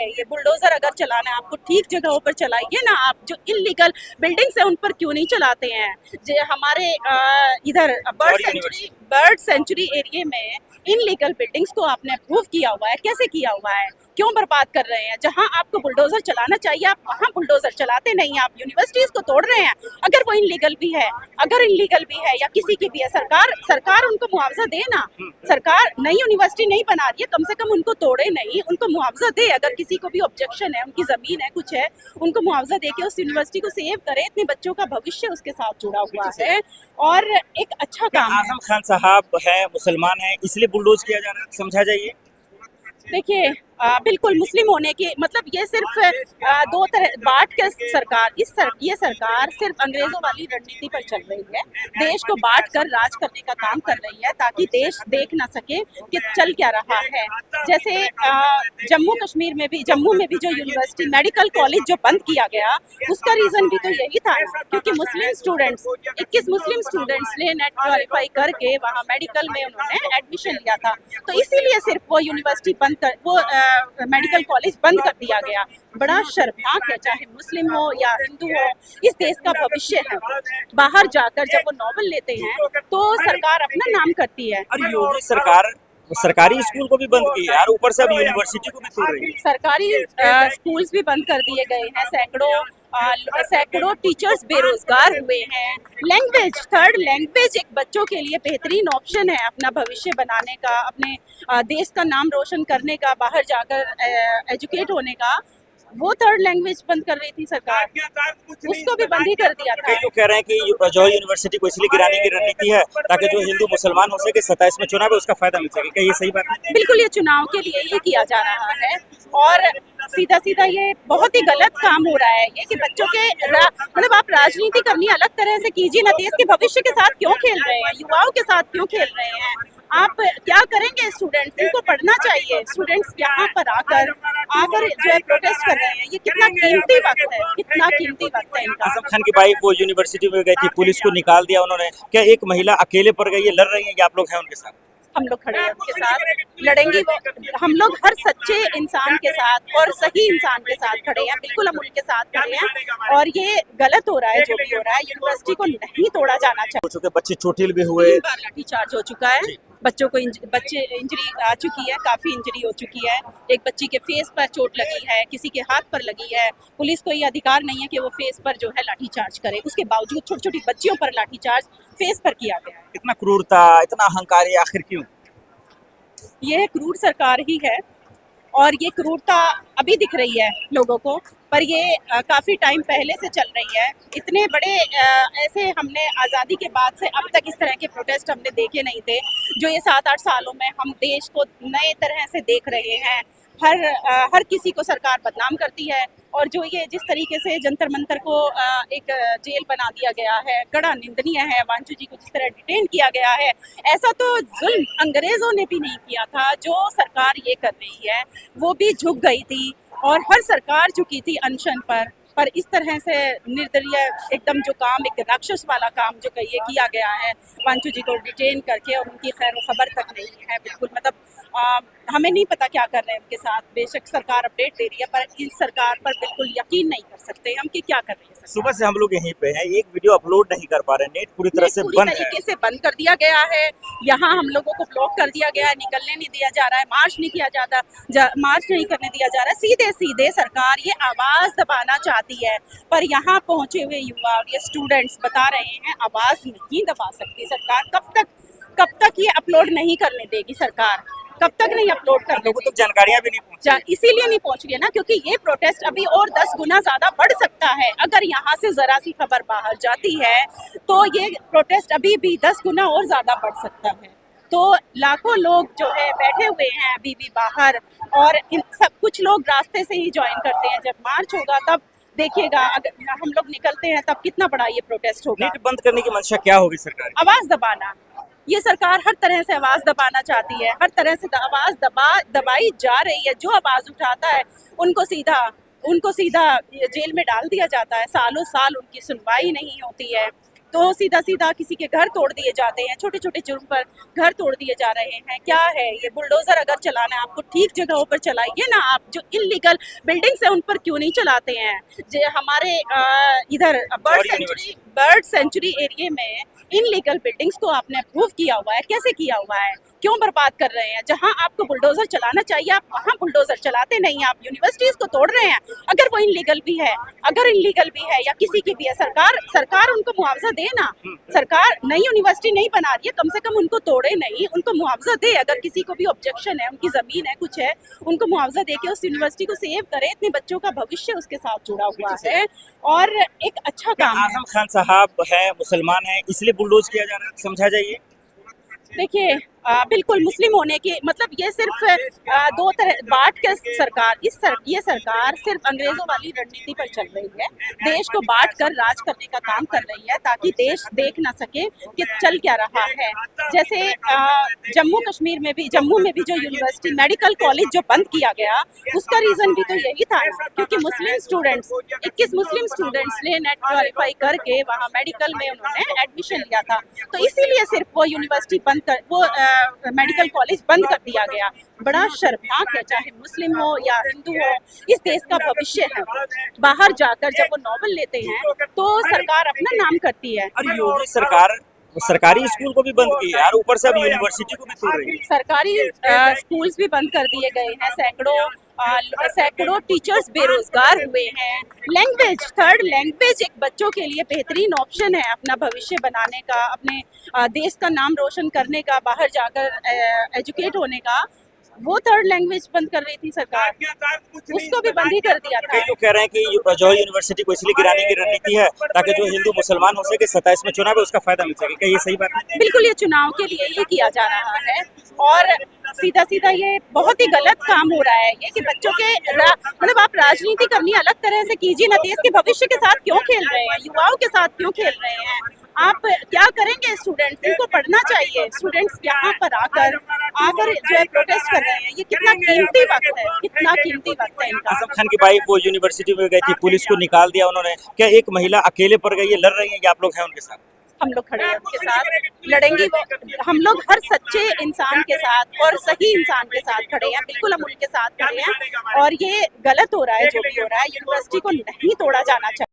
ये बुलडोजर अगर चलाना है आपको ठीक जगहों पर चलाइए ना। आप जो इलीगल बिल्डिंग्स है उन पर क्यों नहीं चलाते हैं। जो हमारे इधर बर्ड सेंचुरी एरिया में इनलीगल बिल्डिंग्स को आपने अप्रूव किया हुआ है, कैसे किया हुआ है, क्यों बर्बाद कर रहे हैं। जहां आपको बुलडोजर चलाना चाहिए आप वहां बुलडोजर चलाते नहीं, आप यूनिवर्सिटीज को तोड़ रहे हैं। अगर वो इनलीगल भी है, या किसी की भी है, सरकार उनको मुआवजा दे ना। सरकार नई यूनिवर्सिटी नहीं बना रही है, कम से कम उनको तोड़े नहीं, उनको मुआवजा दे। अगर किसी को भी ऑब्जेक्शन है, उनकी जमीन है, कुछ है, उनको मुआवजा दे के उस यूनिवर्सिटी को सेव करे। इतने बच्चों का भविष्य उसके साथ जुड़ा हुआ है और एक अच्छा काम है। आजम खान साहब है, मुसलमान है, इसलिए बुलडोज किया जा रहा है, समझा जाइए। देखिए बिल्कुल मुस्लिम होने के मतलब ये सिर्फ दो तरह बांट के सरकार ये सरकार सिर्फ अंग्रेजों वाली रणनीति पर चल रही है। देश को बांट कर राज करने का काम कर रही है ताकि देश देख ना सके कि चल क्या रहा है। जैसे जम्मू में भी जो यूनिवर्सिटी मेडिकल कॉलेज जो बंद किया गया उसका रीजन भी तो यही था, क्योंकि 21 मुस्लिम स्टूडेंट्स ने नेट क्वालिफाई करके वहाँ मेडिकल में उन्होंने एडमिशन लिया था। तो इसीलिए सिर्फ वो यूनिवर्सिटी मेडिकल कॉलेज बंद कर दिया गया। बड़ा शर्मनाक है, चाहे मुस्लिम हो या हिंदू हो, इस देश का भविष्य है। बाहर जाकर जब वो नॉवल लेते हैं तो सरकार अपना नाम करती है। और योगी सरकार सरकारी स्कूल को भी बंद की है और ऊपर से अब यूनिवर्सिटी को भी तोड़ रही है। सरकारी स्कूल्स भी बंद कर दिए गए हैं। सैकड़ों टीचर्स बेरोजगार हुए हैं। थर्ड लैंग्वेज एक बच्चों के लिए बेहतरीन ऑप्शन है अपना भविष्य बनाने का, अपने देश का नाम रोशन करने का, बाहर जाकर एजुकेट होने का। वो थर्ड लैंग्वेज बंद कर रही थी सरकार, उसको भी बंद ही कर दिया था। कई लोग कह रहे हैं कि जो यूनिवर्सिटी को इसलिए गिराने की रणनीति है ताकि जो हिंदू मुसलमान हो सके 27 में चुनाव है उसका फायदा मिल सके। क्या ये सही बात है? बिल्कुल, ये चुनाव के लिए ये किया जा रहा है और सीधा ये बहुत ही गलत काम हो रहा है। ये कि बच्चों के मतलब आप राजनीति करनी अलग तरह से कीजिए ना। देश के भविष्य के साथ क्यों खेल रहे हैं, युवाओं के साथ क्यों खेल रहे हैं। आप क्या करेंगे? स्टूडेंट्स, इनको पढ़ना चाहिए। स्टूडेंट्स यहाँ पर आकर जो है प्रोटेस्ट कर रहे हैं, ये कितना कीमती वक्त है, कितना कीमती वक्त है इनका। आजम खान की वाइफ वो यूनिवर्सिटी में गई थी, पुलिस को निकाल दिया उन्होंने। क्या एक महिला अकेले पड़ गई है, लड़ रही है या आप लोग हैं उनके साथ? हम लोग खड़े हैं उनके साथ, लड़ेंगे हम लोग हर सच्चे इंसान के साथ और सही इंसान के साथ खड़े हैं। बिल्कुल हम उनके साथ खड़े हैं और ये गलत हो रहा है जो भी हो रहा है। यूनिवर्सिटी को नहीं तोड़ा जाना चाहिए। बच्चे चोटिल भी हुए, 3 बार लाठीचार्ज हो चुका है, बच्चों को इंजरी आ चुकी है, काफी इंजरी हो चुकी है। एक बच्ची के फेस पर चोट लगी है, किसी के हाथ पर लगी है। पुलिस को ये अधिकार नहीं है कि वो फेस पर जो है लाठीचार्ज करे, उसके बावजूद छोटी छोटी बच्चियों पर लाठीचार्ज फेस पर किया गया है। इतना क्रूरता, इतना अहंकार, आखिर क्यों? यह क्रूर सरकार ही है और ये क्रूरता अभी दिख रही है लोगों को, पर ये काफ़ी टाइम पहले से चल रही है। इतने बड़े ऐसे हमने आज़ादी के बाद से अब तक इस तरह के प्रोटेस्ट हमने देखे नहीं थे, जो ये 7-8 सालों में हम देश को नए तरह से देख रहे हैं। हर किसी को सरकार बदनाम करती है और जो ये जिस तरीके से जंतर मंतर को एक जेल बना दिया गया है, बड़ा निंदनीय है। वांचू जी को जिस तरह डिटेन किया गया है, ऐसा तो जुल्म अंग्रेजों ने भी नहीं किया था। जो सरकार ये कर रही है वो भी झुक गई थी और हर सरकार झुकी थी अनशन पर इस तरह से निर्दलीय एकदम जो काम, एक राक्षस वाला काम जो कहिए किया गया है, वांचू जी को डिटेन करके और उनकी खैर खबर तक नहीं है। बिल्कुल मतलब हमें नहीं पता क्या कर रहे हैं उनके साथ। बेशक सरकार अपडेट दे रही है पर इस सरकार पर बिल्कुल यकीन नहीं कर सकते हम कि क्या कर रही है। सुबह से हम लोग यहीं पे हैं, एक वीडियो अपलोड नहीं कर पा रहे, नेट पूरी तरह से बंद है। तरीके से बंद कर दिया गया है। यहाँ हम लोगों को ब्लॉक कर दिया गया है, निकलने नहीं दिया जा रहा है, मार्च नहीं किया जाता, मार्च नहीं करने दिया जा रहा है। सीधे सरकार ये आवाज़ दबाना चाहती है, पर यहाँ पहुँचे हुए युवा और ये स्टूडेंट्स बता रहे हैं आवाज़ नहीं दबा सकती सरकार। कब तक ये अपलोड नहीं करने देगी सरकार, कब तक नहीं अपलोड कर लोगों तक जानकारियां भी नहीं पहुंची। इसीलिए नहीं पहुंच रही है ना, क्योंकि ये प्रोटेस्ट अभी और 10 गुना ज्यादा बढ़ सकता है। अगर यहाँ से जरा सी खबर बाहर जाती है तो ये प्रोटेस्ट अभी भी 10 गुना और ज्यादा बढ़ सकता है। तो लाखों लोग जो है बैठे हुए हैं अभी भी बाहर और इन सब कुछ लोग रास्ते से ही ज्वाइन करते हैं। जब मार्च होगा तब देखिएगा, अगर हम लोग निकलते हैं तब कितना बड़ा ये प्रोटेस्ट होगा। नेट बंद करने की मंशा क्या होगी सरकार? आवाज दबाना। ये सरकार हर तरह से आवाज दबाना चाहती है, हर तरह से आवाज दबाई जा रही है। जो आवाज उठाता है उनको सीधा जेल में डाल दिया जाता है। सालों साल उनकी सुनवाई नहीं होती है। तो सीधा सीधा किसी के घर तोड़ दिए जाते हैं, छोटे छोटे जुर्म पर घर तोड़ दिए जा रहे हैं। क्या है ये? बुलडोजर अगर चलाना है आपको ठीक जगहों पर चलाइए ना, आप जो इलीगल बिल्डिंग्स है उन पर क्यों नहीं चलाते हैं? जो हमारे इधर बर्ड सेंचुरी एरिया में इनलीगल बिल्डिंग्स को आपने अप्रूव किया हुआ है, कैसे किया हुआ है? क्यों बर्बाद कर रहे हैं? जहां आपको बुलडोजर चलाना चाहिए आप वहां बुलडोजर चलाते नहीं, आप यूनिवर्सिटीज को तोड़ रहे हैं। अगर वो इनलीगल भी है, या किसी की भी है, सरकार उनको मुआवजा दे ना। सरकार नई यूनिवर्सिटी नहीं बना रही है, कम से कम उनको तोड़े नहीं, उनको मुआवजा दे। अगर किसी को भी ऑब्जेक्शन है, उनकी जमीन है, कुछ है, उनको मुआवजा दे के उस यूनिवर्सिटी को सेव करे। इतने बच्चों का भविष्य उसके साथ जुड़ा हुआ है और एक अच्छा काम है। आजम खान साहब है, मुसलमान है, इसलिए बुलडोज किया जा रहा है, समझा जाइए। देखिए बिल्कुल मुस्लिम होने की मतलब ये सिर्फ दो तरह बांट के सरकार ये सरकार सिर्फ अंग्रेजों वाली रणनीति पर चल रही है। देश को बांट कर राज करने का काम कर रही है ताकि देश देख ना सके कि चल क्या रहा है। जैसे जम्मू में भी जो यूनिवर्सिटी मेडिकल कॉलेज जो बंद किया गया, उसका रीजन भी तो यही था क्योंकि 21 मुस्लिम स्टूडेंट्स ने नेट क्वालिफाई करके वहाँ मेडिकल में उन्होंने एडमिशन लिया था। तो इसीलिए सिर्फ वो यूनिवर्सिटी मेडिकल कॉलेज बंद कर दिया गया। बड़ा शर्मनाक है, चाहे मुस्लिम हो या हिंदू हो, इस देश का भविष्य है। बाहर जाकर जब वो नॉवल लेते हैं तो सरकार अपना नाम करती है। और योगी सरकार सरकारी स्कूल को भी बंद की है यार, ऊपर से अब यूनिवर्सिटी को भी तोड़ रही है। सरकारी स्कूल्स भी बंद कर दिए गए हैं, सैकड़ों टीचर्स बेरोजगार हुए हैं। थर्ड लैंग्वेज एक बच्चों के लिए बेहतरीन ऑप्शन है अपना भविष्य बनाने का, अपने देश का नाम रोशन करने का, बाहर जाकर एजुकेट होने का। वो थर्ड लैंग्वेज बंद कर रही थी सरकार, उसको भी बंद ही कर दिया था। कई लोग कह रहे हैं कि जौहरी यूनिवर्सिटी को इसलिए गिराने की रणनीति है ताकि जो हिंदू मुसलमान हो सके 27 में चुनाव है उसका फायदा मिल सके। क्या ये सही बात है? बिल्कुल, ये चुनाव के लिए ही किया जा रहा है और सीधा ये बहुत ही गलत काम हो रहा है ये कि बच्चों के मतलब आप राजनीति करनी अलग तरह से कीजिए ना, देश के भविष्य के साथ क्यों खेल रहे हैं, युवाओं के साथ क्यों खेल रहे हैं? आप क्या करेंगे? स्टूडेंट्स, इनको पढ़ना चाहिए। स्टूडेंट्स यहाँ पर आकर जो है प्रोटेस्ट कर रहे हैं, ये कितना कीमती वक्त है इनका। आजम खान की वाइफ वो यूनिवर्सिटी में गई थी, पुलिस को निकाल दिया उन्होंने। क्या एक महिला अकेले पड़ गई है, लड़ रही है या आप लोग हैं उनके साथ? हम लोग खड़े हैं उनके साथ, लड़ेंगे। हम लोग हर सच्चे इंसान के साथ और सही इंसान के साथ खड़े हैं, बिल्कुल हम उनके साथ खड़े हैं। और ये गलत हो रहा है जो भी हो रहा है, यूनिवर्सिटी को नहीं तोड़ा जाना चाहिए।